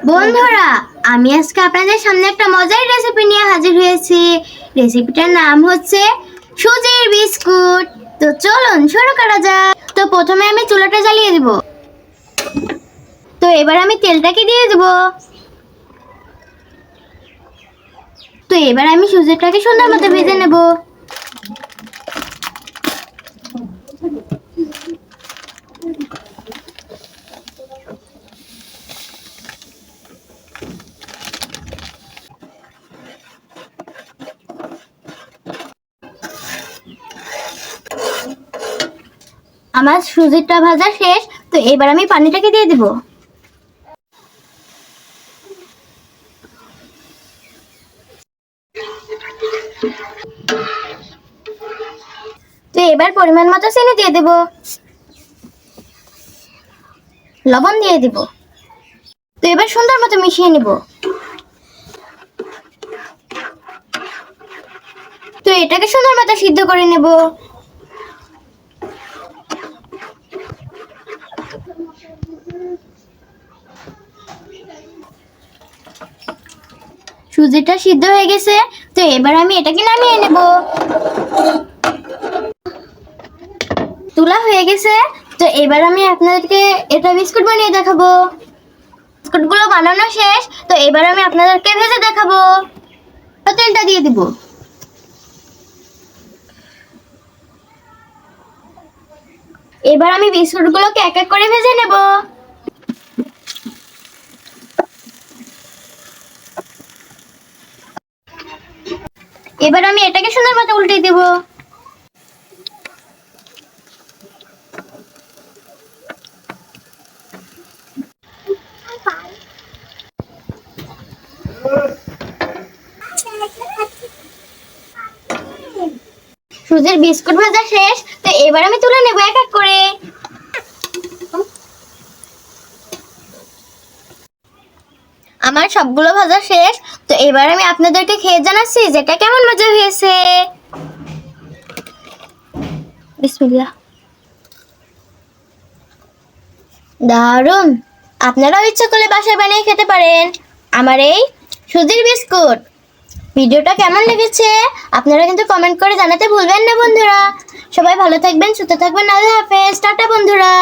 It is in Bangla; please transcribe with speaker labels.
Speaker 1: বন্ধুরা, আমি আজকে আপনাদের সামনে একটা মজার রেসিপি নিয়ে হাজির হয়েছি। রেসিপিটার নাম হচ্ছে সুজির বিস্কুট। তো চলুন শুরু করা যাক। তো প্রথমে আমি চুলাটা জ্বালিয়ে দেব। তো এবার আমি তেলটাকে দিয়ে দেব। তো এবার আমি সুজিটাকে সুন্দর মতো ভেজে নেব। আমার সুজিটা ভাজা শেষ। তো এবার আমি পানিটাকে দিয়ে দেব। তো এবার পরিমাণ মতো চিনি দিয়ে দেব, লবণ দিয়ে দেব। তো এবার সুন্দর মতো মিশিয়ে নেব। তো এটাকে সুন্দর মতো সিদ্ধ করে নেব। সুজিটা সিদ্ধ হয়ে গেছে। তো এবার আমি এটাকে নামিয়ে নেব। তুলা হয়ে গেছে। তো এবার আমি আপনাদেরকে এটা বিস্কুট বানিয়ে দেখাবো। বিস্কুটগুলো বানানো শেষ। তো এবার আমি আপনাদেরকে ভেজে দেখাবো। তেলটা দিয়ে দিব। এবার আমি বিস্কুটগুলোকে এক এক করে ভেজে নেব। এবার আমি এটাকে সুন্দর মতো উল্টে দেব। সুজির বিস্কুট ভাজা শেষ। তো এবার আমি তুলে নেব এক এক করে। আমার সবগুলো ভাজা শেষ। তো এবার আমি আপনাদেরকে খেয়ে জানাচ্ছি যেটা কেমন মজা হয়েছে। বিসমিল্লাহ। দারুন! আপনারাও ইচ্ছা করলে বাসায় বানিয়ে খেতে পারেন আমার এই সুজির বিস্কুট। ভিডিওটা কেমন লেগেছে আপনারা কিন্তু কমেন্ট করে জানাতে ভুলবেন না বন্ধুরা। সবাই ভালো থাকবেন, সুস্থ থাকবেন। আল্লাহ হাফেজ, টাটা বন্ধুরা।